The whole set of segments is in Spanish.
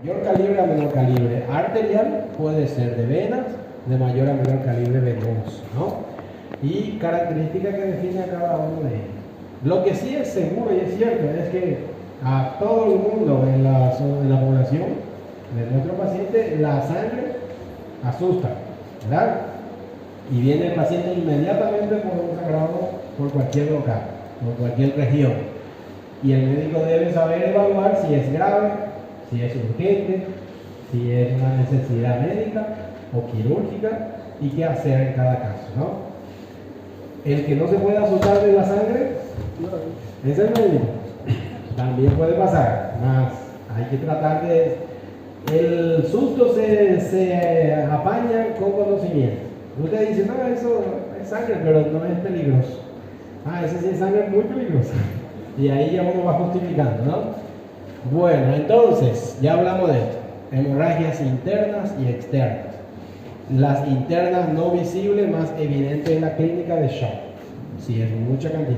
mayor calibre a menor calibre arterial, puede ser de venas, de mayor a menor calibre venoso, ¿no? Y características que define a cada uno de ellos. Lo que sí es seguro y es cierto es que a todo el mundo en la población de nuestro paciente la sangre asusta, ¿verdad? Y viene el paciente inmediatamente por un sangrado por cualquier local, por cualquier región. Y el médico debe saber evaluar si es grave, si es urgente, si es una necesidad médica o quirúrgica y qué hacer en cada caso, ¿no? El que no se puede asustar de la sangre es el médico. También puede pasar, más hay que tratar de... El susto se apaña con conocimiento. Usted dice, no, eso es sangre, pero no es peligroso. Ese sí es sangre muy peligrosa. Y ahí ya uno va justificando, ¿no? Bueno, entonces, ya hablamos de esto. Hemorragias internas y externas. Las internas no visibles, más evidente en la clínica de shock, si es mucha cantidad.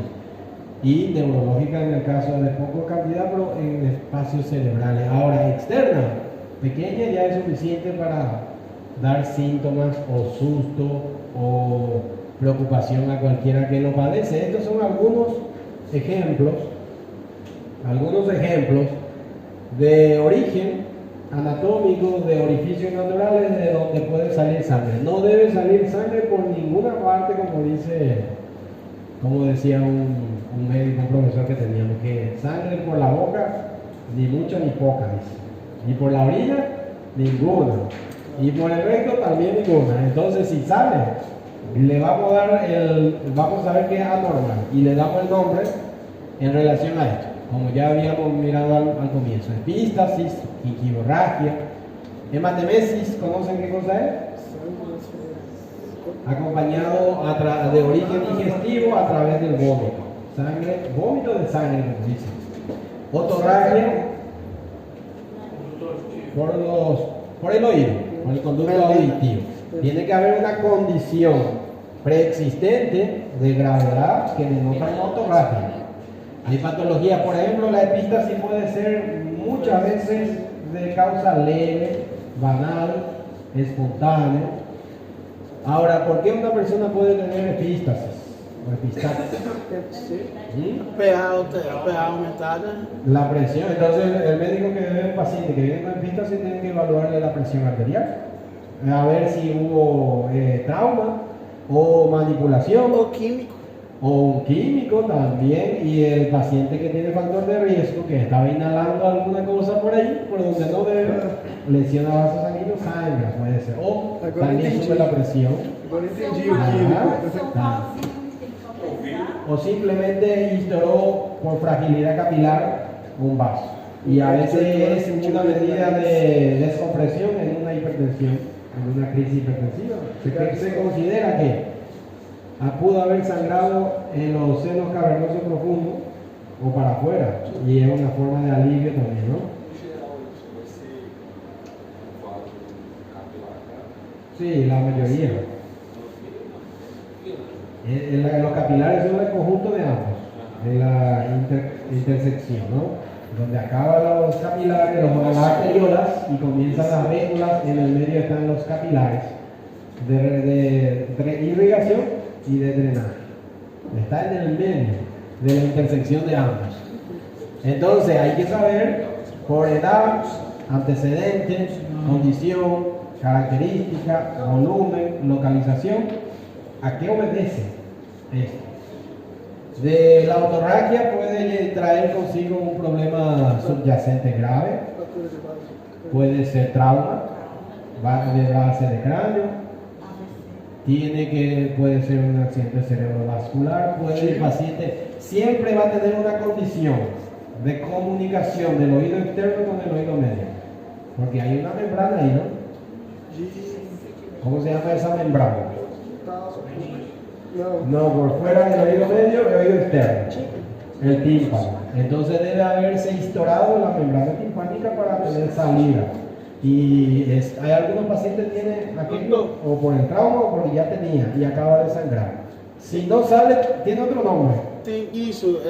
Y neurológica en el caso de poca cantidad, pero en espacios cerebrales. Ahora, externa, pequeña, ya es suficiente para dar síntomas o susto o preocupación a cualquiera que lo padece. Estos son algunos ejemplos de origen anatómico, de orificios naturales de donde puede salir sangre. No debe salir sangre por ninguna parte, como decía un médico, un profesor que teníamos, que sangre por la boca, ni mucha ni poca, dice. Ni por la orilla, ninguna. Y por el recto también ninguna. Entonces, si sale, le vamos a ver que es anormal y le damos el nombre en relación a esto, como ya habíamos mirado al comienzo. Epístasis, gingivorragia, hematemesis, ¿conocen qué cosa es? Acompañado de origen digestivo a través del vómito. Vómito de sangre, como dicen. Otorragia, por el oído, por el conducto auditivo. Tiene que haber una condición preexistente de gravedad que denota una otorragia. Hay patologías, por ejemplo, la epístasis puede ser muchas veces de causa leve, banal, espontánea. Ahora, ¿por qué una persona puede tener epístasis? O epistasis. pH aumentada. La presión. Entonces, el médico que ve un paciente que viene con epistasis tiene que evaluarle la presión arterial, a ver si hubo trauma o manipulación. O químico. O un químico también, y el paciente que tiene factor de riesgo, que estaba inhalando alguna cosa por ahí, por donde no debe, lesiona vasos sanguíneos, sangra, puede ser. O también sube la presión. Agora entendi o químico. O simplemente instauró por fragilidad capilar un vaso. Y a veces es una medida de descompresión en una hipertensión, en una crisis hipertensiva. Se considera que pudo haber sangrado en los senos cavernosos profundos o para afuera, y es una forma de alivio también, ¿no? Sí, la mayoría. Los capilares son el conjunto de ambos, de la intersección, ¿no? Donde acaban los capilares, las arteriolas, y comienzan las vénulas, en el medio están los capilares de irrigación y de drenaje. Está en el medio de la intersección de ambos. Entonces hay que saber por edad, antecedentes, condición, característica, volumen, localización, a qué obedece esto. De la otorragia puede traer consigo un problema subyacente grave, puede ser trauma de base de cráneo, puede ser un accidente cerebrovascular, el paciente siempre va a tener una condición de comunicación del oído externo con el oído medio, porque hay una membrana ahí, ¿no? ¿Cómo se llama esa membrana? No, por fuera del oído medio, el oído externo, el tímpano. Entonces debe haberse instaurado la membrana timpánica para tener salida. Y hay algunos pacientes que tienen aquello o por el trauma o porque ya tenía y acaba de sangrar. Si no sale, tiene otro nombre. Tem isso,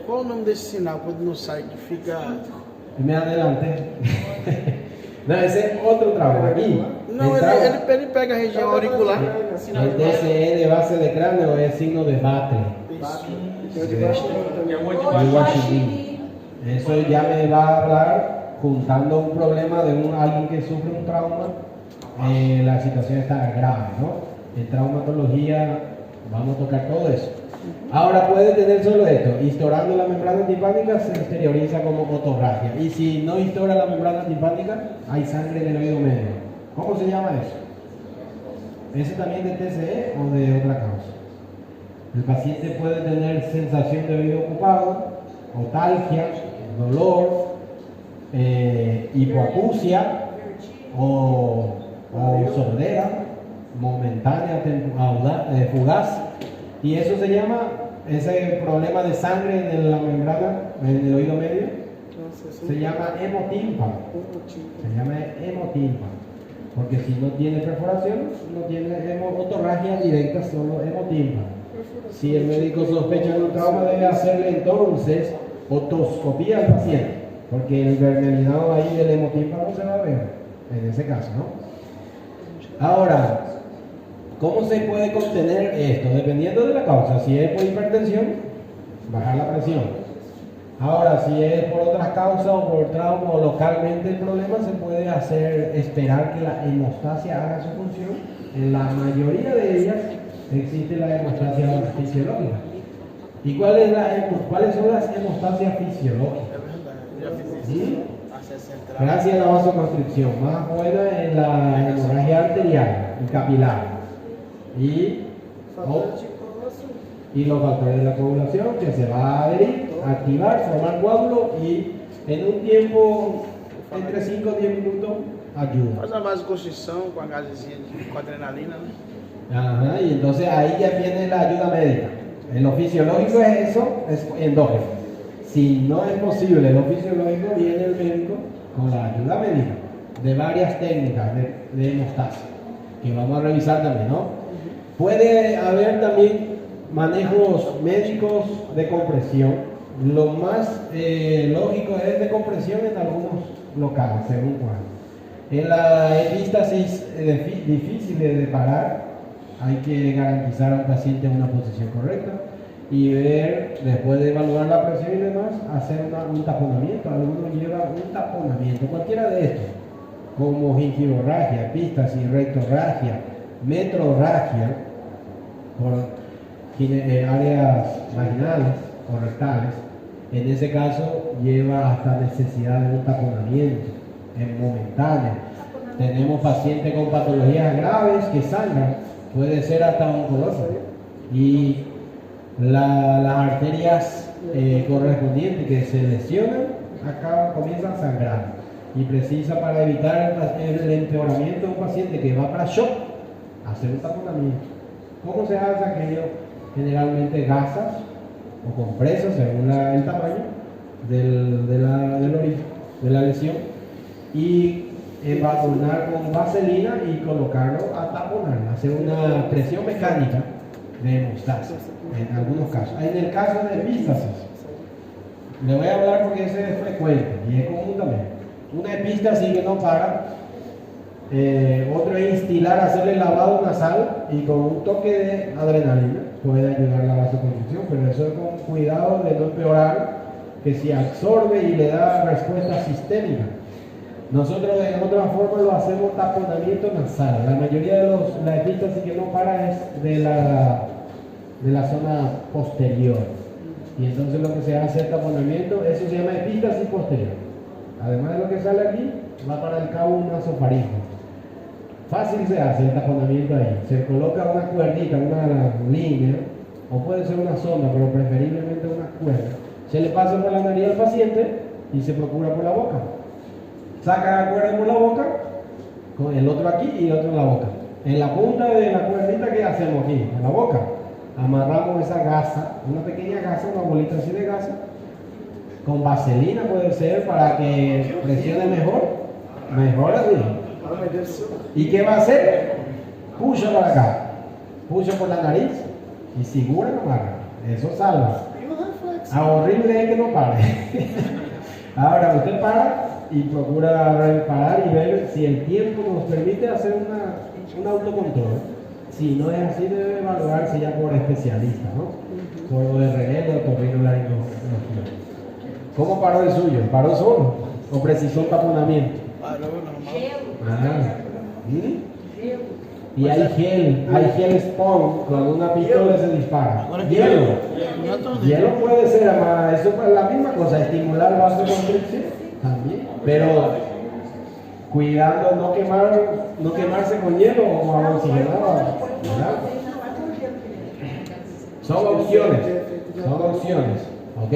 qual o nome desse sinal quando não sai, que fica... Me adelante. No, ese es otro trauma. Aquí, Não, el trauma- ele pega a região auricular. el DCE de base de cráneo es signo de Battle. Tem o de baixo também. Eso ya me va a hablar juntando un problema de alguien que sufre un trauma. La situación está grave, ¿no? En traumatología vamos a tocar todo eso. Ahora puede tener solo esto, historando la membrana antipánica se exterioriza como otorragia. Y si no histora la membrana antipánica, hay sangre en el oído medio. ¿Cómo se llama eso? ¿Ese también de TCE o de otra causa? El paciente puede tener sensación de oído ocupado, otalgia, dolor, hipoacusia o sordera momentánea, fugaz. Y eso se llama, ese problema de sangre en la membrana, en el oído medio, se llama hemotímpano. Se llama hemotímpano. Porque si no tiene perforación, no tiene otorragia directa, solo hemotímpano. Si el médico sospecha de un trauma, debe hacerle entonces otoscopía al paciente. Porque el vermelinado ahí del hemotímpano se va a ver, en ese caso, ¿no? Ahora, ¿cómo se puede contener esto? Dependiendo de la causa. Si es por hipertensión, bajar la presión. Ahora, si es por otras causas o por trauma o localmente el problema, se puede esperar que la hemostasia haga su función. En la mayoría de ellas existe la hemostasia fisiológica. ¿Y cuáles son las hemostasias fisiológicas? ¿Sí? Gracias a la vasoconstricción, más buena en la hemorragia arterial y capilar. Y los factores de la coagulación que se va a adherir, activar, formar coágulo y en un tiempo entre 5 y 10 minutos ayuda. Faz a vasoconstrição com a gasezinha, com a adrenalina, né? Ajá, y entonces ahí ya viene la ayuda médica. En lo fisiológico es eso, es endógeno. Si no es posible lo fisiológico, viene el médico con la ayuda médica de varias técnicas de hemostasia que vamos a revisar también, ¿no? Puede haber también manejos médicos de compresión. Lo más lógico es de compresión en algunos locales, según cuál. En la epístasis difícil de parar, hay que garantizar al paciente una posición correcta y ver, después de evaluar la presión y demás, hacer un taponamiento. Algunos llevan un taponamiento, cualquiera de estos, como gingivorragia, epístasis, rectorragia, metrorragia, por áreas vaginales o rectales. En ese caso lleva hasta necesidad de un taponamiento momentáneo. Tenemos pacientes con patologías graves que sangran, puede ser hasta oncológico, y las arterias correspondientes que se lesionan acá comienzan a sangrar y precisa, para evitar el empeoramiento de un paciente que va para shock, hacer un taponamiento. ¿Cómo se hace aquello? Generalmente gasas o compresas según el tamaño del origen de la lesión, y embadonar con vaselina y colocarlo a taponar, hacer una presión mecánica de hemostasia en algunos casos. En el caso de epístasis, le voy a hablar porque ese es frecuente y es común también. Una epístasis que no para, otro es instilar, hacerle lavado nasal y con un toque de adrenalina puede ayudar a la vasoconstricción, pero eso es con cuidado de no empeorar, que si absorbe y le da respuesta sistémica. Nosotros de otra forma lo hacemos taponamiento nasal. La mayoría de la epístasis que no para es de la zona posterior. Y entonces lo que se hace es taponamiento, eso se llama epístasis posterior. Además de lo que sale aquí, va para el cabo un nasofaringo. Fácil se hace el taponamiento ahí. Se coloca una cuerdita, una línea, o puede ser una sonda, pero preferiblemente una cuerda. Se le pasa por la nariz al paciente y se procura por la boca. Saca la cuerda por la boca, con el otro aquí y el otro en la boca. En la punta de la cuerdita, ¿qué hacemos aquí? En la boca. Amarramos esa gasa, una pequeña gasa, una bolita así de gasa, con vaselina puede ser, para que presione mejor así. ¿Y qué va a hacer? Puxa para acá, puxa por la nariz y segura no para. Eso salva. Horrible es que no pare. Ahora usted para y procura reparar y ver si el tiempo nos permite hacer un autocontrol. Si no es así, debe evaluarse ya por especialistas, ¿no? Por RL o otorrinolaringología. ¿Cómo paró el suyo? ¿Paró solo? ¿O precisó un taponamiento? Paró normal. Y hay gel spawn, cuando una pistola se dispara. Hielo puede ser, eso es la misma cosa, estimular vasoconstricción también. Pero cuidando no quemarse con hielo o con agua oxigenada, ¿verdad? Son opciones, ¿ok?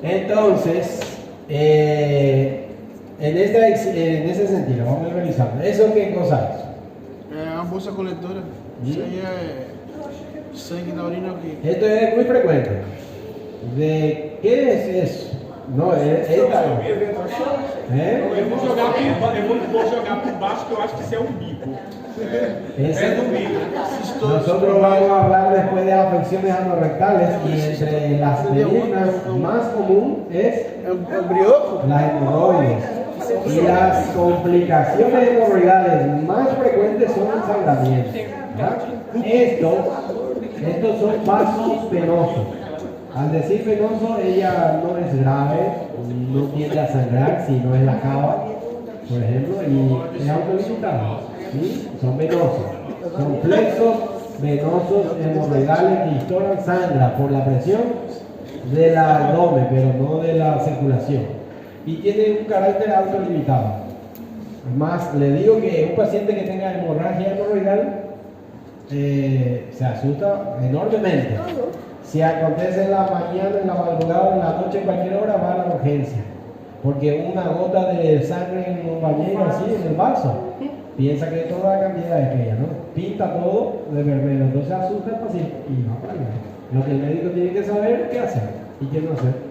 Entonces, en ese sentido, vamos a ir revisando. ¿Eso qué cosa es? Uma bolsa coletora. Isso aí é sangue na urina que. Esto es muy frecuente. ¿De qué es eso? No, esta no. Eu vou jogar por baixo que eu acho que isso é umbigo. Ese- É do umbigo. Nosotros vamos a hablar después de afecciones anorrectales y entre las medidas más común es É o brioco? las hemorroides. Y las complicaciones hemorroidales más frecuentes son el sangramiento. ¿Verdad? Estos son vasos venosos. Al decir venoso, ella no es grave, no tiende a sangrar si no es la cava, por ejemplo, y es autolimitado. ¿Sí? Son venosos. Son flexos venosos hemorroidales que instauran sangra por la presión del abdomen, pero no de la circulación. Y tiene un carácter autolimitado. Más, le digo que un paciente que tenga hemorragia hemorroidal se asusta enormemente. Si acontece en la mañana, en la madrugada, en la noche, en cualquier hora, va a la urgencia. Porque una gota de sangre en un bañero así, en el vaso, piensa que toda la cantidad es aquella, ¿no? Pinta todo de vermelho, entonces asusta al paciente y va para allá. Lo que el médico tiene que saber es qué hacer y qué no hacer.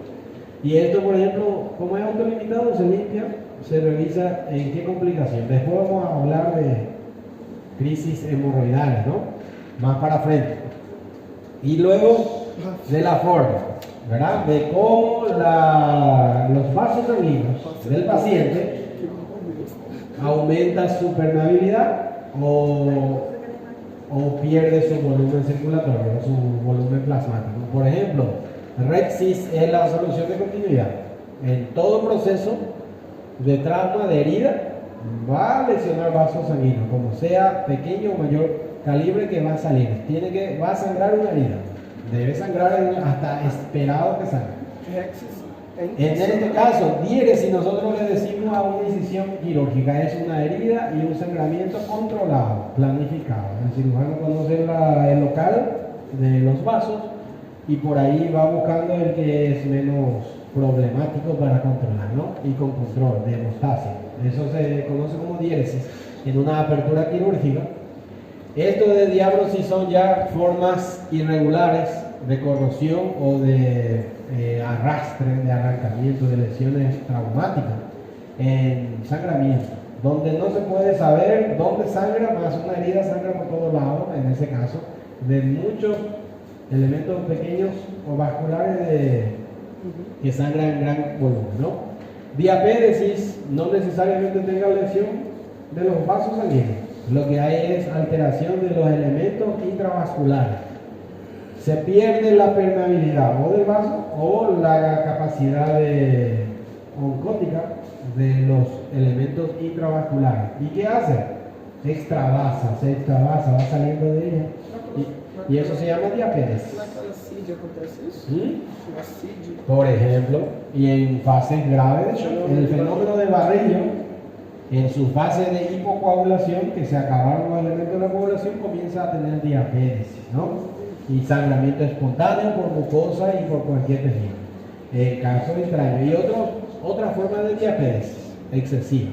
Y esto, por ejemplo, como es autolimitado, se limpia, se revisa en qué complicación. Después vamos a hablar de crisis hemorroidales, ¿no? Más para frente. Y luego de la forma, ¿verdad? De cómo los vasos sanguíneos del paciente aumenta su permeabilidad o pierde su volumen circulatorio, su volumen plasmático. Por ejemplo, Rexis es la solución de continuidad. En todo proceso de trauma, de herida, va a lesionar vasos sanguíneos, como sea pequeño o mayor calibre que va a salir. Va a sangrar una herida. Debe sangrar hasta esperado que salga. En este caso, diéresis, nosotros le decimos a una incisión quirúrgica, es una herida y un sangramiento controlado, planificado. El cirujano conoce el local de los vasos y por ahí va buscando el que es menos problemático para controlar, ¿no? Y con control de hemostasia. Eso se conoce como diéresis en una apertura quirúrgica. Esto de diabrosis son ya formas irregulares de corrosión o de arrastre, de arrancamiento, de lesiones traumáticas en sangramiento, donde no se puede saber dónde sangra, más una herida sangra por todos lados, en ese caso, de muchos elementos pequeños o vasculares que sangran en gran volumen, ¿no? Diapédesis no necesariamente tenga lesión de los vasos sanguíneos, lo que hay es alteración de los elementos intravasculares. Se pierde la permeabilidad o del vaso o la capacidad oncótica de los elementos intravasculares. ¿Y qué hace? Se extravasa, va saliendo de ella. Y eso se llama diapédesis. Por ejemplo, y en fases graves, el fenómeno de Barreiro, en su fase de hipocoagulación, que se acabaron los elementos de la coagulación, comienza a tener diapédesis, ¿no? Y sangramiento espontáneo por mucosa y por cualquier tejido. Caso extraño. Y otra forma de diapédesis excesiva.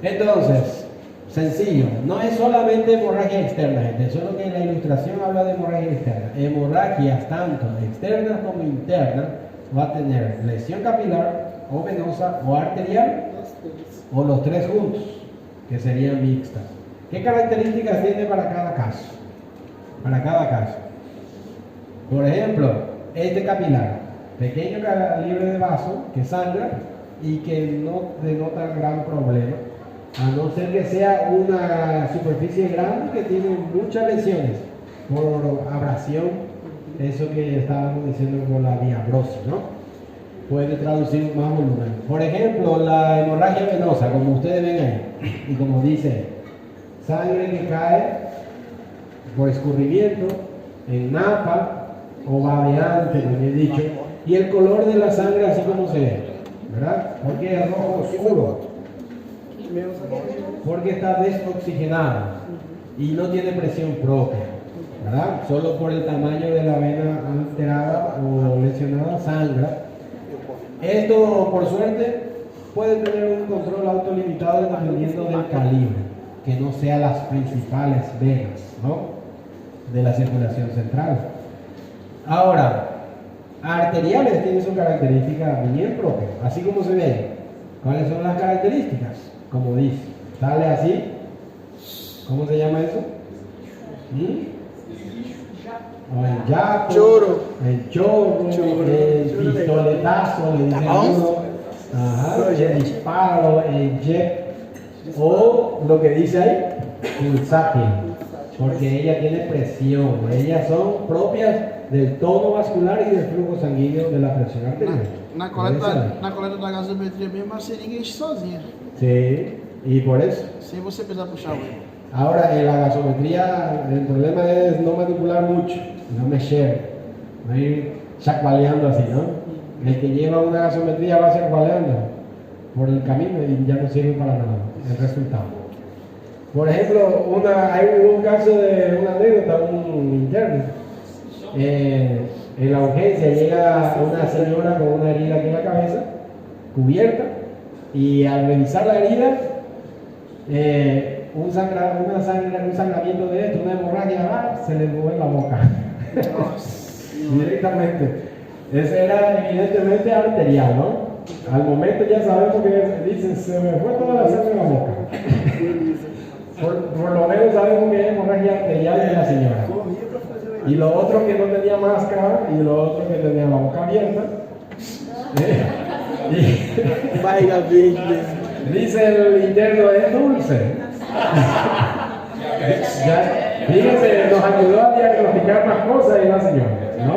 Entonces, sencillo, no es solamente hemorragia externa, gente. Solo que la ilustración habla de hemorragia externa. Hemorragias tanto externas como internas va a tener lesión capilar o venosa o arterial o los tres juntos, que serían mixtas. ¿Qué características tiene para cada caso? Para cada caso. Por ejemplo, este capilar, pequeño calibre de vaso que sangra y que no denota gran problema, a no ser que sea una superficie grande que tiene muchas lesiones por abrasión, eso que estábamos diciendo con la diabrosis, ¿no? Puede traducir más volumen. Por ejemplo, la hemorragia venosa, como ustedes ven ahí, y como dice, sangre que cae por escurrimiento, en napa o babeante, como he dicho, y el color de la sangre así como se ve, ¿verdad? Porque es rojo oscuro, porque está desoxigenado y no tiene presión propia, ¿verdad? Solo por el tamaño de la vena alterada o lesionada sangra. Esto, por suerte, puede tener un control autolimitado dependiendo del calibre, que no sea las principales venas, ¿no?, de la circulación central. Ahora, arteriales tienen su característica bien propia, así como se ve. ¿Cuáles son las características? Como dice, sale así. ¿Cómo se llama eso? O el yapo, Choro. el chorro, el pistoletazo, le dicen uno, el disparo, el jet, o lo que dice ahí, pulsátil, porque ella tiene presión, ellas son propias del tono vascular y del flujo sanguíneo de la presión arterial. Na coleta da gasometria mesmo, a seringa enche sozinha. Sí, y por eso. Sem você precisar puxar o erro. Ahora, en la gasometría, el problema es no manipular mucho, no mexer, no ir chacualeando así, ¿no? El que lleva una gasometría va chacualeando por el camino y ya no sirve para nada el resultado. Por ejemplo, hay un caso de una anécdota, un interno. En la urgencia llega una señora con una herida aquí en la cabeza, cubierta, y al revisar la herida, un sangramiento de esto, una hemorragia, se le mueve la boca. Directamente. Ese era evidentemente arterial, ¿no? Al momento ya sabemos que dicen, se me fue toda la sangre en la boca. Por lo menos sabemos que es hemorragia arterial de la señora. Y lo otro que no tenía máscara, y lo otro que tenía la boca abierta. Barriga verde. Dice el interno, es dulce. Ya, fíjense, nos ayudó a diagnosticar más cosas en la señora, ¿no?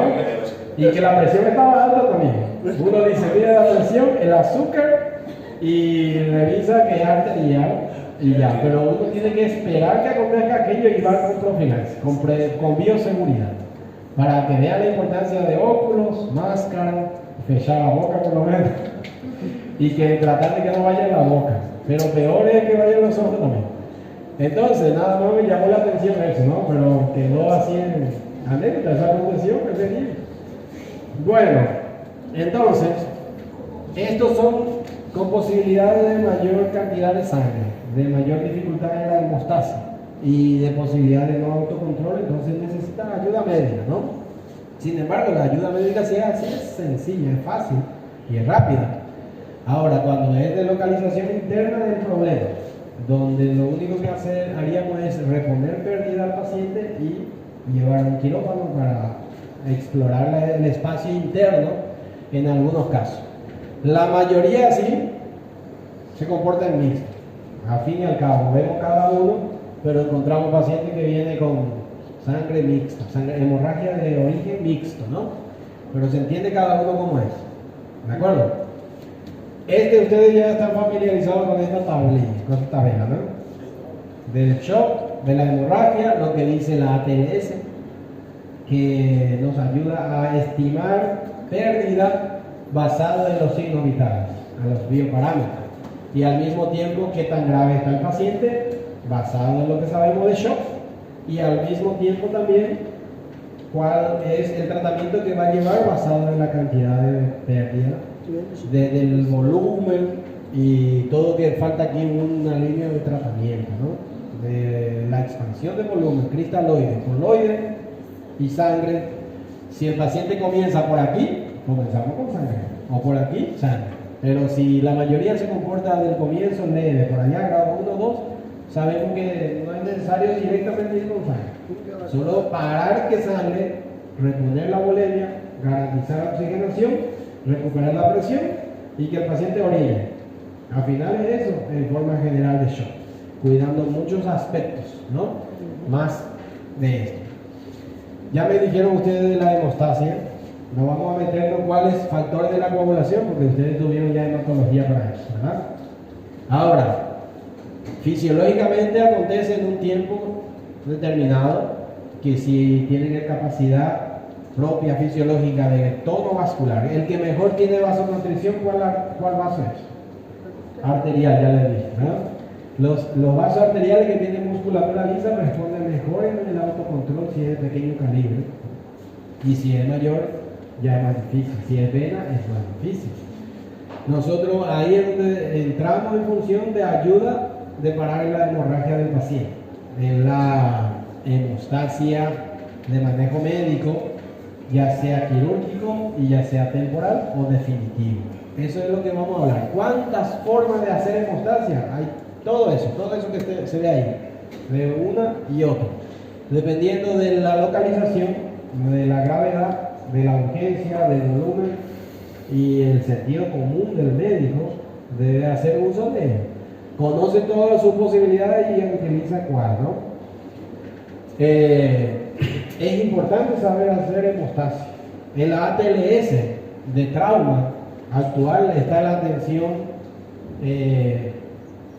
Y que la presión estaba alta también. Uno dice, mira la presión, el azúcar, y revisa que es arterial, y ya. Pero uno tiene que esperar que acontezca aquello y va con profilaxis, con bioseguridad, para que vea la importancia de óculos, máscara, fechar la boca por lo menos, y que tratar de que no vaya en la boca. Pero peor es que vaya en los ojos también. Entonces, nada más me llamó la atención eso, ¿no? Pero quedó así en anécdota esa atención que tenía. Bueno, entonces, estos son con posibilidades de mayor cantidad de sangre, de mayor dificultad en la hemostasia y de posibilidad de no autocontrol, entonces necesitan ayuda médica, ¿no? Sin embargo, la ayuda médica sí es sencilla, es fácil y es rápida. Ahora, cuando es de localización interna del problema, donde lo único que haríamos es reponer pérdida al paciente y llevar a un quirófano para explorar el espacio interno en algunos casos. La mayoría sí se comporta en mixto. A fin y al cabo, vemos cada uno, pero encontramos pacientes que vienen con sangre mixta, hemorragia de origen mixto, ¿no? Pero se entiende cada uno cómo es. ¿De acuerdo? Ustedes ya están familiarizados con esta tablilla, con esta tabla, ¿no? Del shock, de la hemorragia, lo que dice la ATLS, que nos ayuda a estimar pérdida basada en los signos vitales, a los bioparámetros, y al mismo tiempo qué tan grave está el paciente, basado en lo que sabemos de shock, y al mismo tiempo también cuál es el tratamiento que va a llevar basado en la cantidad de pérdida, del volumen y todo que falta aquí en una línea de tratamiento, ¿no? De la expansión de volumen, cristaloide, coloide y sangre. Si el paciente comienza por aquí, comenzamos con sangre, o por aquí, sangre. Pero si la mayoría se comporta del comienzo leve, por allá grado 1 o 2, sabemos que no es necesario directamente ir con sangre. Solo parar que sangre, reponer la volemia, garantizar la oxigenación, recuperar la presión y que el paciente orine. Al final es eso, en forma general de shock, cuidando muchos aspectos, ¿no? Más de esto. Ya me dijeron ustedes de la hemostasia, no vamos a meternos cuáles factores de la coagulación, porque ustedes tuvieron ya hematología para eso, ¿verdad? Ahora, fisiológicamente acontece en un tiempo determinado que si tienen capacidad propia fisiológica de tono vascular, el que mejor tiene vasoconstricción, ¿cuál vaso es? Arterial, ya les dije, ¿no? Los vasos arteriales que tienen musculatura lisa responden mejor en el autocontrol si es de pequeño calibre, y si es mayor ya es más difícil, si es vena es más difícil. Nosotros ahí es donde entramos en función de ayuda de parar la hemorragia del paciente, en la hemostasia de manejo médico, ya sea quirúrgico y ya sea temporal o definitivo. Eso es lo que vamos a hablar. ¿Cuántas formas de hacer hemostasia? Hay todo eso que se ve ahí, de una y otra, dependiendo de la localización, de la gravedad, de la urgencia, del volumen y el sentido común del médico. Debe hacer uso de él. Conoce todas sus posibilidades y utiliza cuál, ¿no? Es importante saber hacer hemostasia. En la ATLS de trauma actual está la atención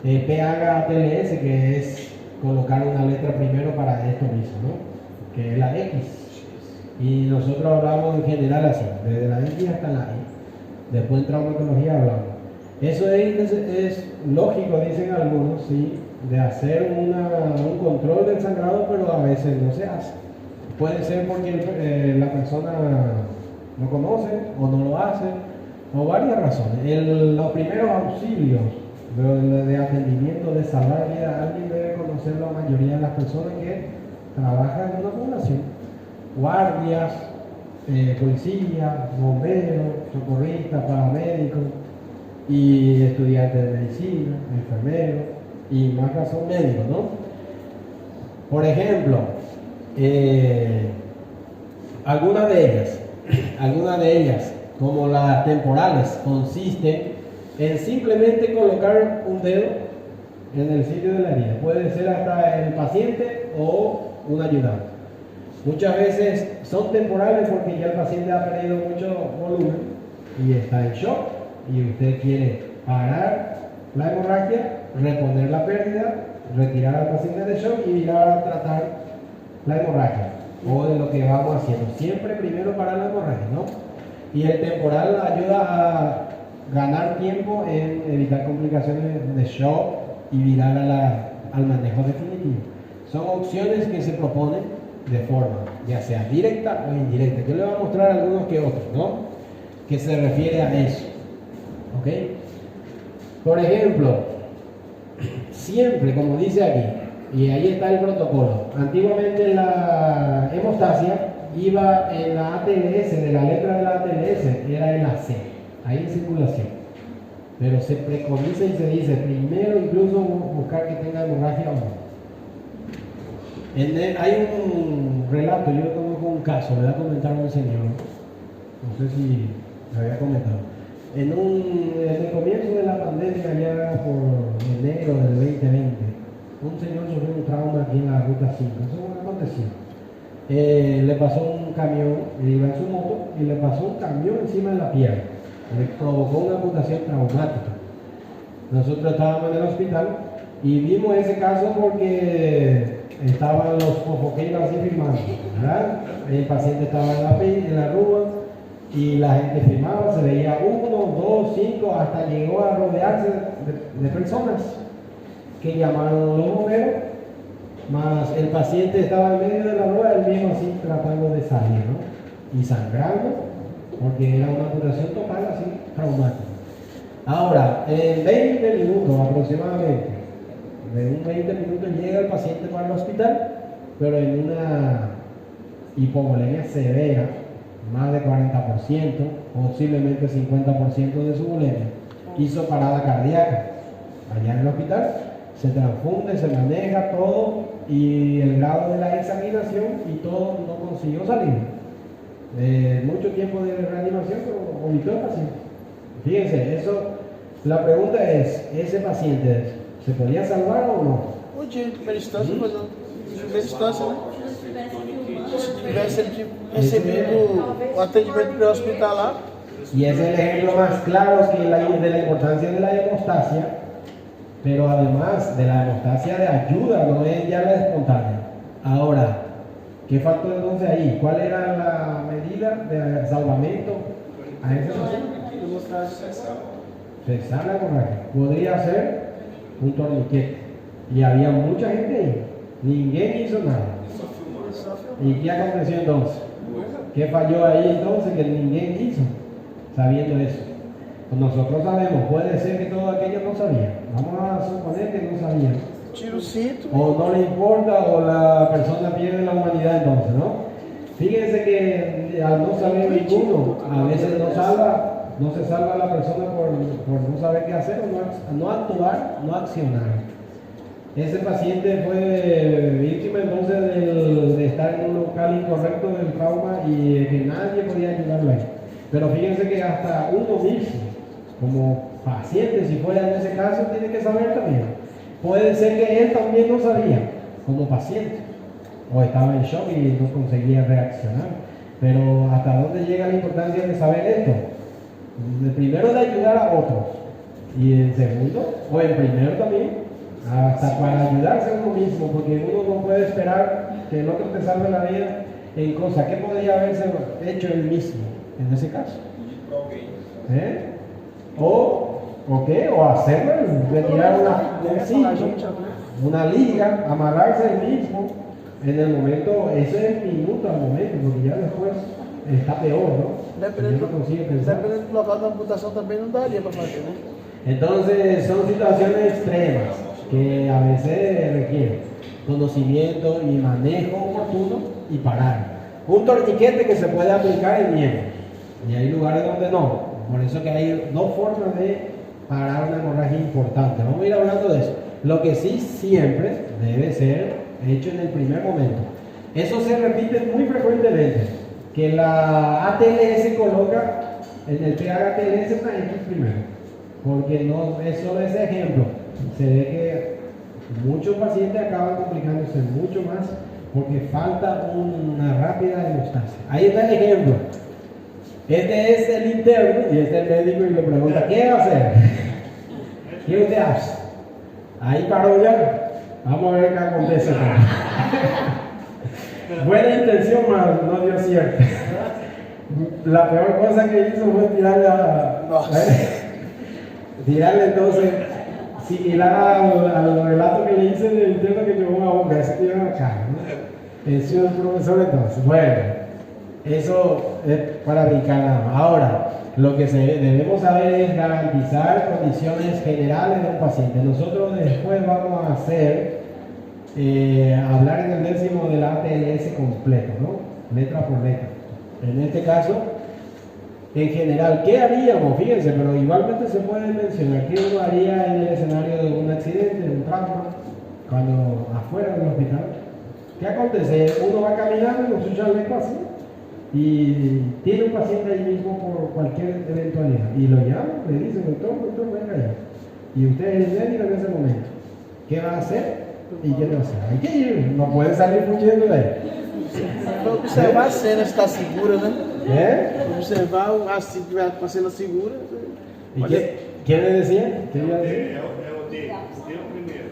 PAGA-ATLS, que es colocar una letra primero para esto mismo, ¿no? Que es la X. Y nosotros hablamos en general así, desde la X hasta la I. Después en traumatología hablamos. Eso es lógico, dicen algunos, sí, de hacer un control del sangrado, pero a veces no se hace. Puede ser porque la persona no conoce o no lo hace, o varias razones. Los primeros auxilios de atendimiento, de salvar vida, alguien debe conocer la mayoría de las personas que trabajan en una población. Guardias, policías, bomberos, socorristas, paramédicos y estudiantes de medicina, enfermeros y más razón médicos, ¿no? Por ejemplo, algunas de ellas, como las temporales, consisten en simplemente colocar un dedo en el sitio de la herida. Puede ser hasta el paciente o un ayudante. Muchas veces son temporales porque ya el paciente ha perdido mucho volumen y está en shock y usted quiere parar la hemorragia, reponer la pérdida, retirar al paciente de shock y virar a tratar la hemorragia o de lo que vamos haciendo. Siempre primero para la hemorragia, ¿no? Y el temporal ayuda a ganar tiempo en evitar complicaciones de shock y virar al manejo definitivo. Son opciones que se proponen de forma ya sea directa o indirecta. Yo le voy a mostrar algunos que otros, ¿no? Que se refiere a eso. ¿Ok? Por ejemplo, siempre, como dice aquí, y ahí está el protocolo. Antiguamente la hemostasia iba en la ATLS, de la letra de la ATLS, era en la C, ahí en circulación. Pero se preconiza y se dice primero incluso buscar que tenga hemorragia o no. Hay un relato, yo conozco un caso, me ha comentado un señor, no sé si me había comentado. En el comienzo de la pandemia, allá por enero del 2020, un señor sufrió un trauma aquí en la ruta 5. Eso es un acontecido. Le pasó un camión, iba en su moto, y le pasó un camión encima de la pierna. Le provocó una amputación traumática. Nosotros estábamos en el hospital y vimos ese caso porque estaban los fofoqueros así firmando, ¿verdad? El paciente estaba en la rúa y la gente firmaba, se veía 1, 2, 5, hasta llegó a rodearse de personas que llamaron los bomberos, más el paciente estaba en medio de la rueda, él mismo así tratando de salir, ¿no? Y sangrando, porque era una amputación total así, traumática. Ahora, en 20 minutos aproximadamente, de un 20 minutos llega el paciente para el hospital, pero en una hipovolemia severa, más de 40%, posiblemente 50% de su volemia, hizo parada cardíaca. Allá en el hospital se transfunde, se maneja todo y el grado de la examinación y todo no consiguió salir. Mucho tiempo de reanimación, pero vomitó el paciente. Fíjense, eso, la pregunta es, ¿ese paciente se podía salvar o no? Podia, de primeira instância, fazendo de primeira instância, né? Se tivesse ele recebido o atendimento pré-hospitalar. Y es el ejemplo más claro de la importancia de la hemostasia, pero además de la hemostasia de ayuda, no es ya la espontánea. Ahora, ¿qué faltó entonces ahí? ¿Cuál era la medida de salvamento a esa persona? Cesar la hemorragia. Podría ser un torniquete. Y había mucha gente ahí. Ninguén hizo nada. ¿Y qué aconteció entonces? ¿Qué falló ahí entonces que ninguén hizo? Sabiendo eso. Pues nosotros sabemos, puede ser que todo aquello no sabía. Vamos a suponer que no sabía. Tira o cinto. O no le importa, o la persona pierde la humanidad entonces, ¿no? Fíjense que al no saber ninguno, a veces no se salva la persona por no saber qué hacer, o no actuar, no accionar. Ese paciente fue víctima entonces de estar en un local incorrecto del trauma y que nadie podía ayudarlo ahí. Pero fíjense que hasta uno mismo, como paciente, si fuera en ese caso, tiene que saber también. Puede ser que él también no sabía, como paciente, o estaba en shock y no conseguía reaccionar. Pero ¿hasta dónde llega la importancia de saber esto? Primero de ayudar a otros, y en segundo, o en primero también, hasta para ayudarse a uno mismo, porque uno no puede esperar que el otro te salve la vida en cosas que podría haberse hecho él mismo, en ese caso. O hacerlo, retirar una liga, amarrarse él mismo en el momento, ese es el minuto al momento, porque ya después está peor, ¿no? Dependendo do local da amputação também não daria para fazer, né? Entonces son situaciones extremas que a veces requieren conocimiento y manejo oportuno y parar. Un torniquete que se puede aplicar en miembros y hay lugares donde no. Por eso que hay dos formas de parar una hemorragia importante. Vamos a ir hablando de eso. Lo que sí siempre debe ser hecho en el primer momento. Eso se repite muy frecuentemente, que la ATLS coloca en el que haga ATLS una X primero, porque no es solo ese ejemplo. Se ve que muchos pacientes acaban complicándose mucho más porque falta una rápida hemostasia. Ahí está el ejemplo. Este es el interno y este es el médico y le pregunta, ¿qué hacer? ¿Qué usted hace? Ahí paró ya. Vamos a ver qué acontece. Buena intención, mas no dio cierto. La peor cosa que hizo fue tirarle tirarle entonces, similar al relato que le hice del interno que llevó una boca, ese tiró en la cara, ¿no? Eso es el profesor entonces. Bueno, eso es para brincar nada más. Ahora, lo que debemos saber es garantizar condiciones generales de un paciente. Nosotros después vamos a hacer, hablar en el décimo del ATLS completo, ¿no? Letra por letra. En este caso, en general, ¿qué haríamos? Fíjense, pero igualmente se puede mencionar qué uno haría en el escenario de un accidente, de un trauma, cuando afuera del hospital. ¿Qué acontece? Uno va caminando con su chaleco así y tiene un paciente ahí mismo por cualquier eventualidad y lo llama, le dice, doctor, venga ahí. Y usted es el médico en ese momento. ¿Qué va a hacer? ¿Y qué va a hacer? Hay que ir, no puede salir fugiendo de ahí. Observar a cena se está segura, né? Observar se tiver com a cena segura. ¿Y quién le decía? ¿Qué iba a decir? Deu primeiro.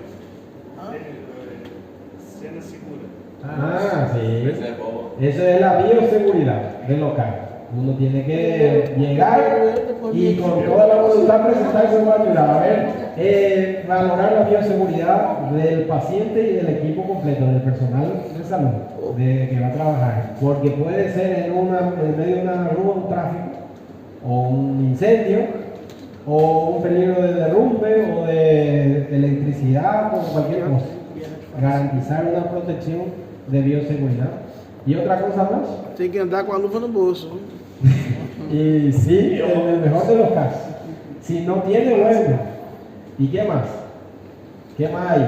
Cena segura. Ah, sí. Eso es la bioseguridad del local. Uno tiene que llegar y con toda la voluntad presentarse para ayudar. A ver, valorar la bioseguridad del paciente y del equipo completo, del personal de salud que va a trabajar. Porque puede ser en medio de una grúa, un tráfico, o un incendio, o un peligro de derrumbe, o de electricidad, o cualquier cosa. Garantizar una protección de bioseguridad. ¿Y otra cosa más? Tem que andar com a luva no bolso. Y sí, en el mejor de los casos. Si no tiene, bueno. ¿Y qué más? ¿Qué más hay?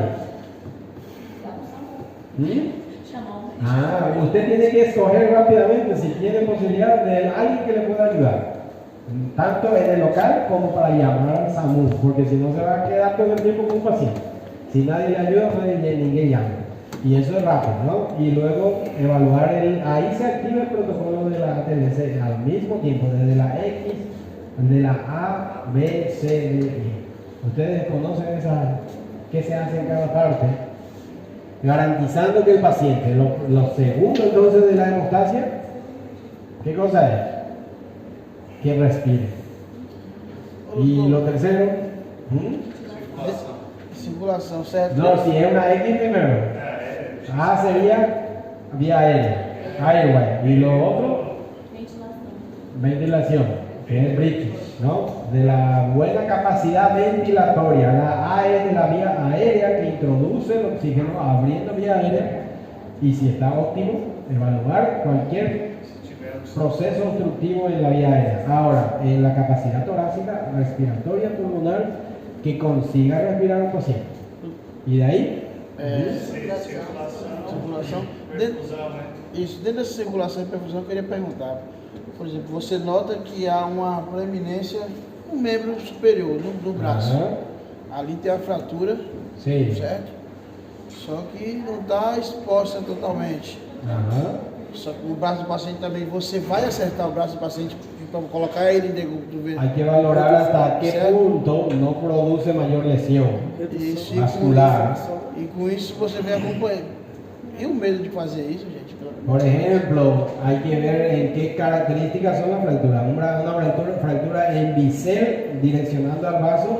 Usted tiene que escoger rápidamente si tiene posibilidad de alguien que le pueda ayudar. tanto en el local como para llamar al SAMU, porque si no se va a quedar todo el tiempo con un paciente. Si nadie le ayuda, nadie llama. Y eso es rápido, ¿no? Y luego evaluar ahí se activa el protocolo de la ATLS al mismo tiempo, desde la X, de la A, B, C, D, E. Ustedes conocen qué se hace en cada parte, garantizando que el paciente, lo segundo entonces de la hemostasia, ¿qué cosa es? Que respire. Y lo tercero, Circulação, certo? no, si es una X primero. A sería vía aérea, airway. Y lo otro, ventilación, que es bridges, ¿no? De la buena capacidad ventilatoria. La A es de la vía aérea que introduce el oxígeno abriendo vía aérea. Y si está óptimo, evaluar cualquier proceso obstructivo en la vía aérea. Ahora, en la capacidad torácica, respiratoria, pulmonar, que consiga respirar un paciente. Y de ahí, Circulação. Dentro dessa circulação e perfusão, eu queria perguntar, por exemplo, você nota que há uma proeminência no membro superior, no braço. Ali tem a fratura, sim. certo? Só que não está exposta totalmente. Só que o braço do paciente também, você vai acertar o braço do paciente para colocar ele em Hay que valorar hasta qué punto no produce mayor lesión vascular. E com isso você vem acompanhando. E o medo de fazer isso, gente? Por ejemplo, hay que ver en qué características son las fracturas. Una fractura en bisel direccionando al vaso,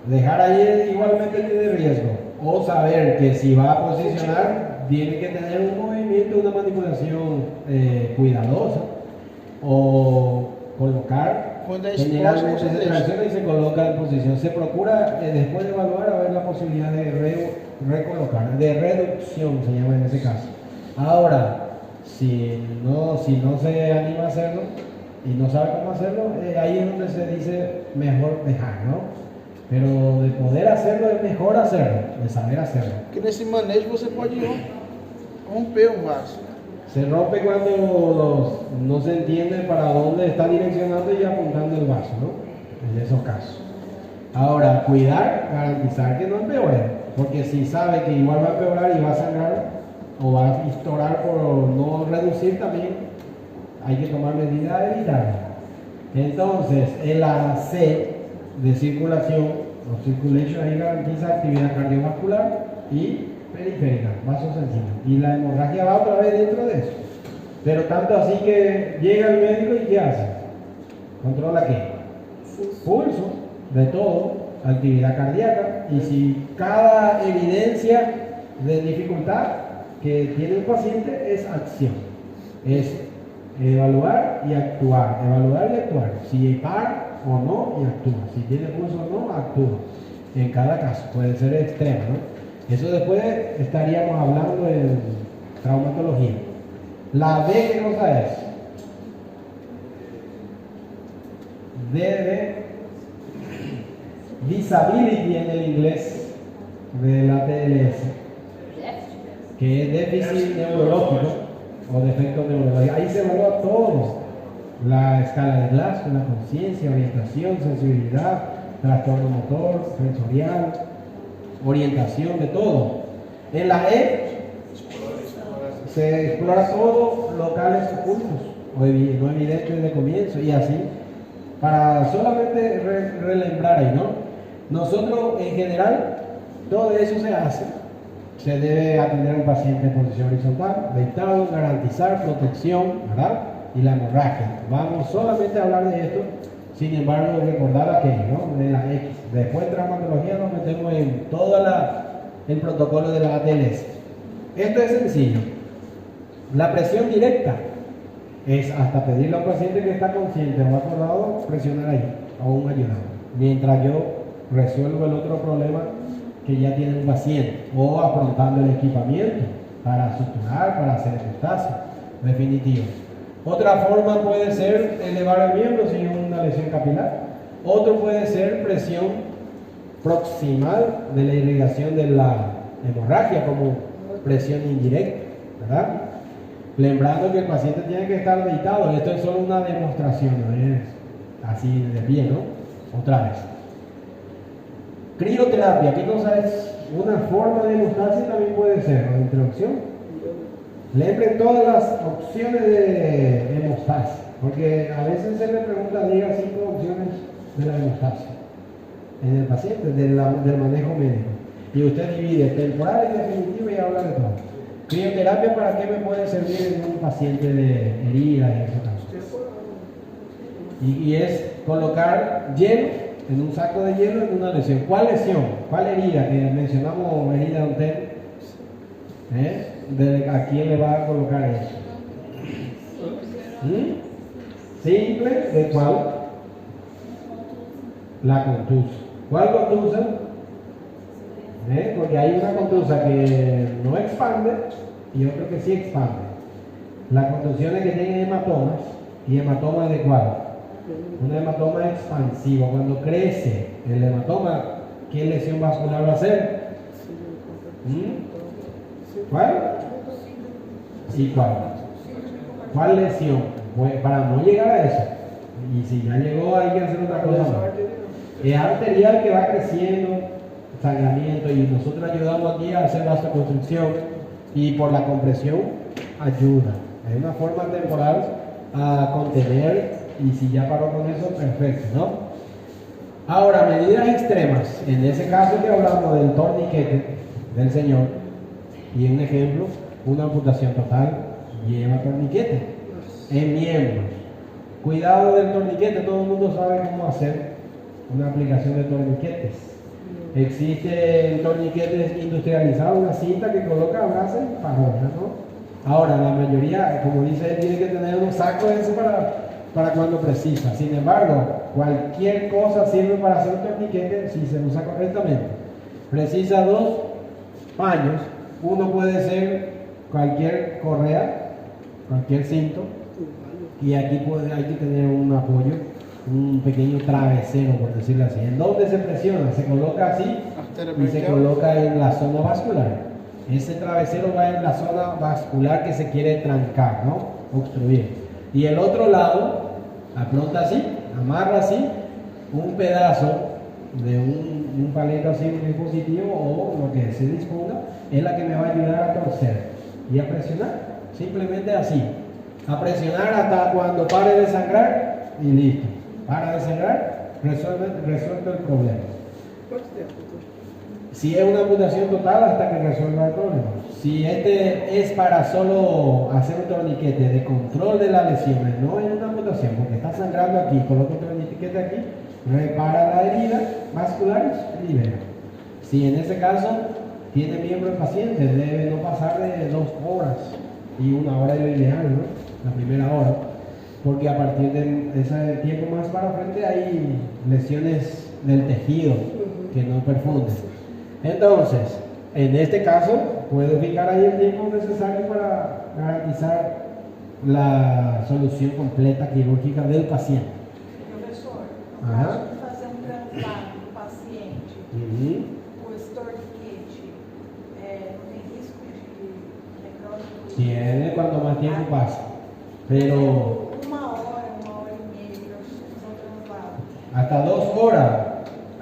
dejar ahí igualmente tiene riesgo. O saber que si va a posicionar, tiene que tener un movimiento, una manipulación cuidadosa. O colocar, generalmente se traiciona y se coloca en posición. Se procura después de evaluar a ver la posibilidad de recolocar, de reducción se llama en ese caso. Ahora, si no se anima a hacerlo y no sabe cómo hacerlo, ahí es donde se dice mejor dejar, ¿no? Pero de poder hacerlo es mejor hacerlo, de saber hacerlo. Porque nesse manejo você pode romper um vaso. Se rompe cuando no se entiende para dónde está direccionando y apuntando el vaso, ¿no? En esos casos. Ahora, cuidar, garantizar que no empeore, porque si sabe que igual va a empeorar y va a sangrar o va a historar por no reducir, también hay que tomar medidas de evitarlo. Entonces, el AC de circulación o circulation ahí garantiza actividad cardiovascular y periférica, vasos sencillos. Y la hemorragia va otra vez dentro de eso. Pero tanto así que llega el médico y ¿qué hace? ¿Controla qué? Pulso, de todo, actividad cardíaca. Y si cada evidencia de dificultad que tiene el paciente es acción, es evaluar y actuar, evaluar y actuar. Si para o no, y actúa. Si tiene pulso o no, actúa. En cada caso, puede ser extremo, ¿no? Eso después estaríamos hablando en traumatología. La D, ¿qué cosa es? D de disability en el inglés de la TLS, que es déficit neurológico o defecto neurológico. Ahí se evalúa todo. La escala de Glasgow, la conciencia, orientación, sensibilidad, trastorno motor, sensorial, orientación, de todo. En la E se explora todo, locales ocultos o no evidentes de comienzo, y así, para solamente relembrar ahí, ¿no? Nosotros en general, todo eso se hace, se debe atender al paciente en posición horizontal, deitado, garantizar protección, ¿verdad? Y la hemorragia. Vamos solamente a hablar de esto, sin embargo, recordar aquello, ¿no? De la X. Después de traumatología nos metemos en todo el protocolo de la ATLS. Esto es sencillo. La presión directa es hasta pedirle a un paciente que está consciente o acordado, presionar ahí, a un ayudante, mientras yo resuelvo el otro problema que ya tiene el paciente, o afrontando el equipamiento para suturar, para hacer hemostasia, definitivo. Otra forma puede ser elevar el miembro sin una lesión capilar. Otro puede ser presión proximal de la irrigación de la hemorragia, como presión indirecta, ¿verdad? Lembrando que el paciente tiene que estar deitado. Esto es solo una demostración, ¿no es así de pie, ¿no? Otra vez. Crioterapia, ¿qué cosa es? Una forma de hemostasia también puede ser, ¿no? Introducción. Leen todas las opciones de hemostasia, porque a veces se le pregunta, diga 5 opciones de la hemostasia en el paciente, del manejo médico. Y usted divide temporal y definitivo y habla de todo. Crioterapia, ¿para qué me puede servir en un paciente de herida en ese caso? Y es colocar hielo en un saco de hielo en una lesión. ¿Cuál lesión? ¿Cuál herida? Que mencionamos herida de usted. ¿A quién le va a colocar eso? Simple, ¿de cuál? La contusa. ¿Cuál contusa? Porque hay una contusa que no expande y otra que sí expande. Las contusiones que tienen hematomas, ¿y hematomas de cuál? Un hematoma expansivo. Cuando crece el hematoma, ¿qué lesión vascular va a ser? ¿Cuál? ¿Y cuál? ¿Cuál lesión? Pues para no llegar a eso, y si ya llegó hay que hacer otra cosa más. Es arterial que va creciendo, sangramiento, y nosotros ayudamos aquí a hacer vasoconstricción y por la compresión ayuda. Es una forma temporal a contener, y si ya paró con eso, perfecto, ¿no? Ahora, medidas extremas. En ese caso que hablamos del torniquete del Señor, y un ejemplo, una amputación total lleva torniquete en miembros. Cuidado del torniquete, todo el mundo sabe cómo hacer una aplicación de torniquetes. Existen torniquetes industrializados, una cinta que coloca brasa y parola, ¿no? Ahora, la mayoría, como dice él, tiene que tener un saco ese para cuando precisa. Sin embargo, cualquier cosa sirve para hacer un torniquete si se usa correctamente. Precisa 2 paños. Uno puede ser cualquier correa, cualquier cinto, y aquí hay que tener un apoyo, un pequeño travesero, por decirlo así. ¿En dónde se presiona? Se coloca así y se coloca en la zona vascular. Ese travesero va en la zona vascular que se quiere trancar, ¿no? Obstruir. Y el otro lado, apronta así, amarra así, un pedazo de un paleto así, un dispositivo o lo que se disponga, es la que me va a ayudar a torcer y a presionar, simplemente así, a presionar hasta cuando pare de sangrar y listo. Para de sangrar, resuelve el problema. Si es una amputación total, hasta que resuelva el problema. Si este es para solo hacer un torniquete de control de las lesiones, no es una amputación, porque está sangrando aquí, coloca un torniquete aquí, repara la herida vascular y libera. Si en ese caso tiene miembro el paciente, debe no pasar de 2 horas, y 1 hora es lo ideal, ¿no? La primera hora, porque a partir de ese tiempo más para frente hay lesiones del tejido que no perfunden. Entonces, en este caso, puede fijar ahí el tiempo necesario para garantizar la solución completa quirúrgica del paciente. Professor, Aham. no caso de fazer um translado do paciente, o torniquete, não tem risco de necrose? Tiene cuando más tiempo pasa, pero 1 hora, 1 hora e meia, fazer um translado. hasta 2 horas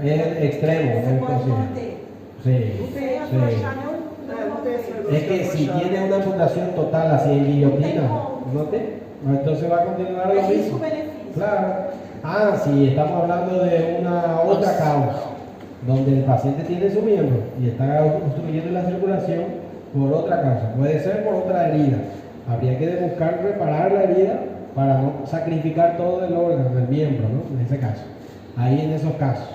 es extremo. Você Es pode posible. manter. Sí, Sem sí. afrouxar, não manter. Es que si tiene una amputación total así en guillotina, ¿no te? Entonces va a continuar lo É mismo. risco-benefício. Claro. Ah, sí, estamos hablando de una otra causa, donde el paciente tiene su miembro y está obstruyendo la circulación por otra causa. Puede ser por otra herida. Habría que buscar reparar la herida para no sacrificar todo el órgano, el miembro, ¿no? En ese caso. Ahí en esos casos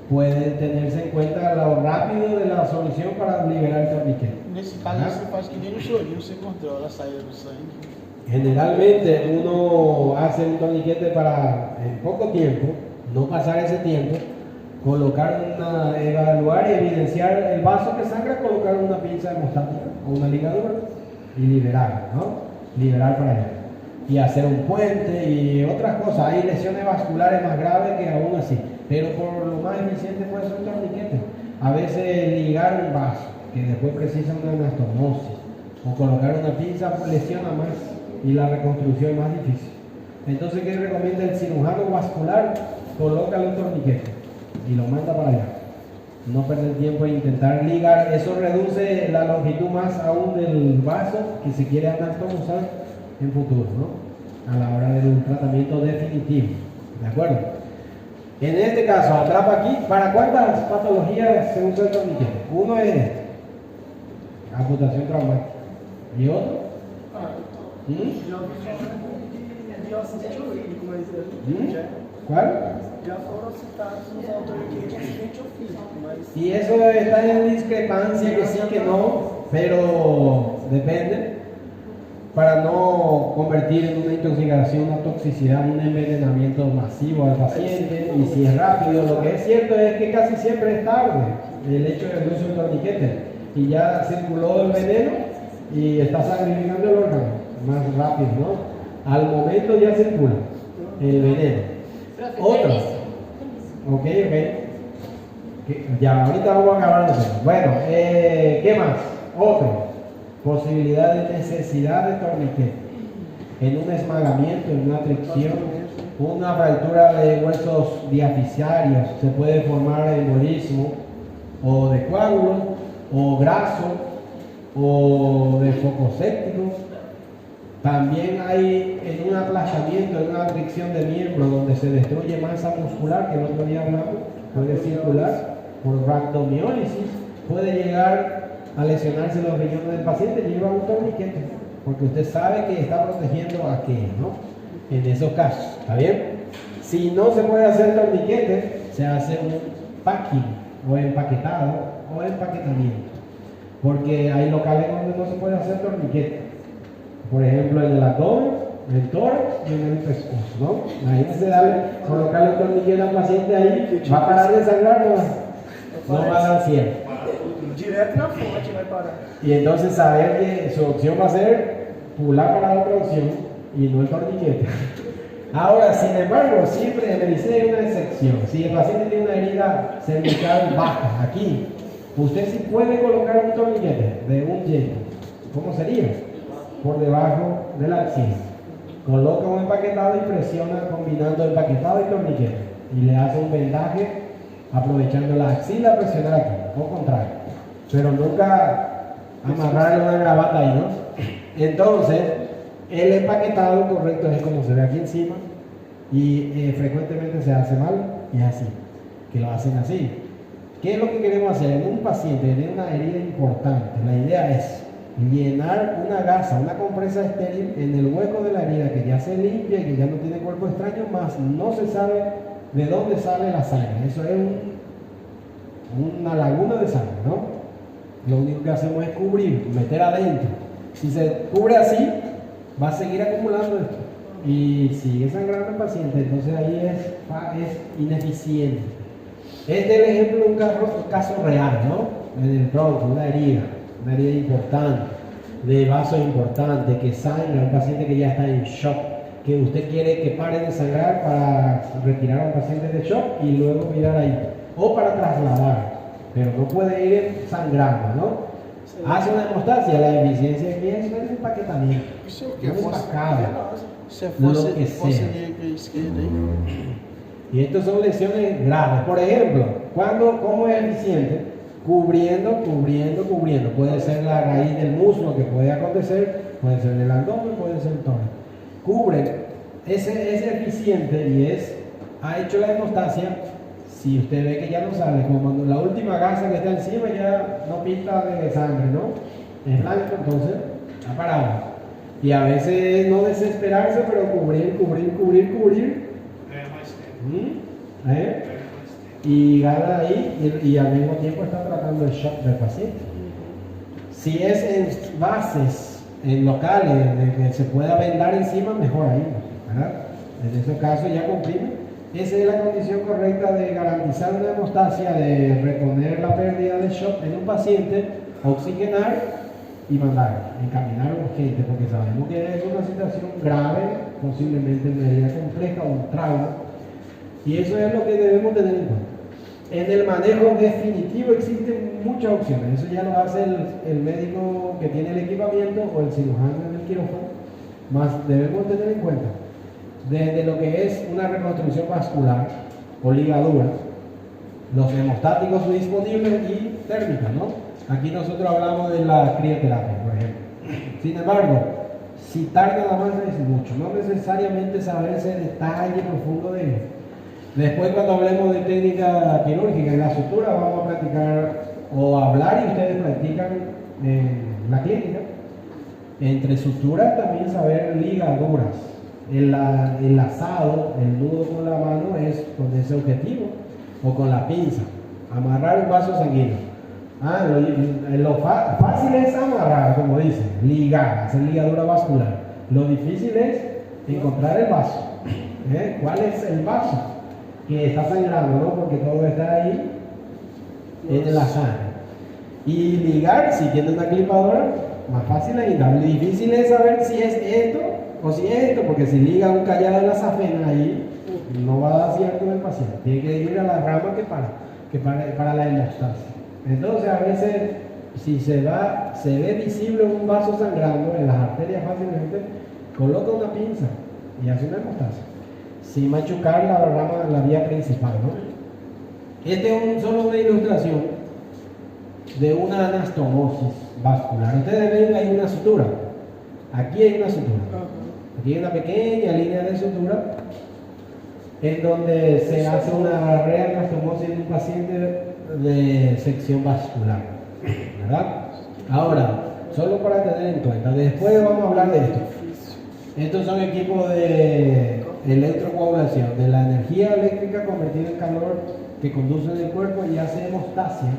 puede tenerse en cuenta lo rápido de la solución para liberar el torniquete. Nesse caso, você faz que nem no chorinho, você controla a saída do sangue. Generalmente uno hace un torniquete para en poco tiempo, no pasar ese tiempo, evaluar y evidenciar el vaso que sangra, colocar una pinza hemostática o una ligadura y liberar, ¿no? Liberar para allá. Y hacer un puente y otras cosas. Hay lesiones vasculares más graves que aún así, pero por lo más eficiente puede ser un torniquete. A veces ligar un vaso que después precisa una anastomosis o colocar una pinza lesiona más y la reconstrucción es más difícil. Entonces, ¿qué recomienda el cirujano vascular? Colócale un torniquete y lo manda para allá. No perder tiempo en intentar ligar, eso reduce la longitud más aún del vaso que se quiere anatomizar en futuro, ¿no? A la hora del tratamiento definitivo. ¿De acuerdo? En este caso, atrapa aquí. ¿Para cuántas patologías se usa el torniquete? Uno es amputación traumática. ¿Y otro? ¿Cuál? Já foram citados nos autores de acidente ou físico, mas Y eso está en discrepancia, que sí, que no, pero depende, para no convertir en una intoxicación, una toxicidad, un envenenamiento masivo al paciente. Y si es rápido, lo que es cierto es que casi siempre es tarde el hecho del uso del torniquete y ya circuló el veneno y está sacrificando el órgano más rápido, ¿no? Al momento ya circula el veneno. Otro. Ok. Ya, ahorita vamos a acabar de hacer. Bueno, ¿qué más? Otro. Posibilidad de necesidad de torniquete. En un esmagamiento, en una fricción, una fractura de huesos diafisarios, se puede formar embolismo o de coágulo, o graso, o de foco séptico. También hay en un aplastamiento, en una fricción de miembro donde se destruye masa muscular, que el otro día hablamos, puede circular por rhabdomiólisis, puede llegar a lesionarse los riñones del paciente, lleva un torniquete, porque usted sabe que está protegiendo aquello, ¿no? En esos casos, ¿está bien? Si no se puede hacer torniquete, se hace un packing, o empaquetado, o empaquetamiento, porque hay locales donde no se puede hacer torniquete. Por ejemplo, en el abdomen, en el tórax y en el pescozo, ¿no? Ahí se da colocarle un torniquete al paciente ahí, va a parar de sangrar, no va a dar cielo. direto na fonte vai parar. Y entonces saber que su opción va a ser pular para otra opción y no el torniquete. Ahora, sin embargo, siempre en medicina hay una excepción. Si el paciente tiene una herida cervical baja, aquí, usted sí puede colocar un torniquete de un yeso. ¿Cómo sería? Por debajo de la axila. Coloca un empaquetado y presiona combinando empaquetado y torniquete. Y le hace un vendaje aprovechando la axila, presionar aquí, o contrario. Pero nunca amarrarle una gravata ahí, ¿no? Entonces, el empaquetado correcto es como se ve aquí encima y frecuentemente se hace mal y así, que lo hacen así. ¿Qué es lo que queremos hacer? En un paciente que tiene una herida importante, la idea es llenar una gasa, una compresa estéril en el hueco de la herida que ya se limpia y que ya no tiene cuerpo extraño, más no se sabe de dónde sale la sangre. Eso es una laguna de sangre, ¿no? Lo único que hacemos es cubrir, meter adentro. Si se cubre así, va a seguir acumulando esto y sigue sangrando el paciente, entonces ahí es ineficiente. Este es el ejemplo de un caso real, ¿no? En el tronco, una herida importante, de vaso importante, que sangra, un paciente que ya está en shock, que usted quiere que pare de sangrar para retirar a un paciente de shock y luego mirar ahí, o para trasladar, pero no puede ir sangrando, ¿no? Hace una hemostasia, la eficiencia aquí es el empaquetamiento. Isso é o que? No empacado. Isso é Lo força, que força sea. direita e esquerda aí. Y estas son lesiones graves. Por ejemplo, ¿cómo es eficiente? Cubriendo. Puede ser la raíz del muslo que puede acontecer, puede ser el abdomen, puede ser el tórax. Cubre, es eficiente y ha hecho la hemostasia. Si usted ve que ya no sale, como cuando la última gasa que está encima ya no pinta de sangre, ¿no? Es blanco, entonces ha parado. Y a veces no desesperarse, pero cubrir. Y gana ahí y al mismo tiempo está tratando el shock del paciente. Si es en bases, en locales, de que se pueda vendar encima, mejor ahí, ¿verdad? En ese caso ya comprime. Esa es la condición correcta de garantizar una hemostasia, de reponer la pérdida de shock en un paciente, oxigenar y mandar, encaminar urgente, porque sabemos que es una situación grave, posiblemente una herida compleja o un trauma. Y eso es lo que debemos tener en cuenta. En el manejo definitivo existen muchas opciones. Eso ya lo hace el médico que tiene el equipamiento o el cirujano en el quirófano. Más debemos tener en cuenta desde lo que es una reconstrucción vascular o ligadura, los hemostáticos disponibles y térmicas, ¿no? Aquí nosotros hablamos de la crioterapia, por ejemplo. Sin embargo, citar nada más es mucho, no necesariamente saber ese detalle profundo de ello. Después, cuando hablemos de técnica quirúrgica y la sutura, vamos a practicar o hablar y ustedes practican en la clínica. Entre suturas también saber ligaduras. El lazado, el nudo con la mano es con ese objetivo o con la pinza. Amarrar un vaso sanguíneo. Lo fácil es amarrar, como dicen, ligar, hacer ligadura vascular. Lo difícil es encontrar el vaso. ¿Cuál es el vaso? Que está sangrando, ¿no? Porque todo está ahí en la sangre. Y ligar, si tiene una clipadora, más fácil ainda. Lo difícil es saber si es esto o si es esto, porque si liga un callado en la safena ahí, no va a dar cierto en el paciente. Tiene que ir a la rama que para la hemostasia. Entonces, a veces, si se ve visible un vaso sangrando en las arterias fácilmente, coloca una pinza y hace una hemostasia, sin machucar la vía principal, ¿no? Este es solo una ilustración de una anastomosis vascular. Ustedes ven que hay una sutura. Aquí hay una sutura. Aquí hay una pequeña línea de sutura en donde se hace una reanastomosis en un paciente de sección vascular, ¿verdad? Ahora, solo para tener en cuenta, después vamos a hablar de esto. Estos son equipos de electrocoagulación, de la energía eléctrica convertida en calor que conduce en el cuerpo y hace hemostasia,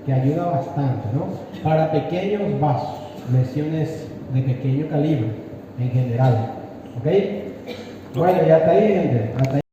que ayuda bastante, ¿no? Para pequeños vasos, lesiones de pequeño calibre en general, ¿ok? Bueno, ya está ahí, gente. Hasta ahí.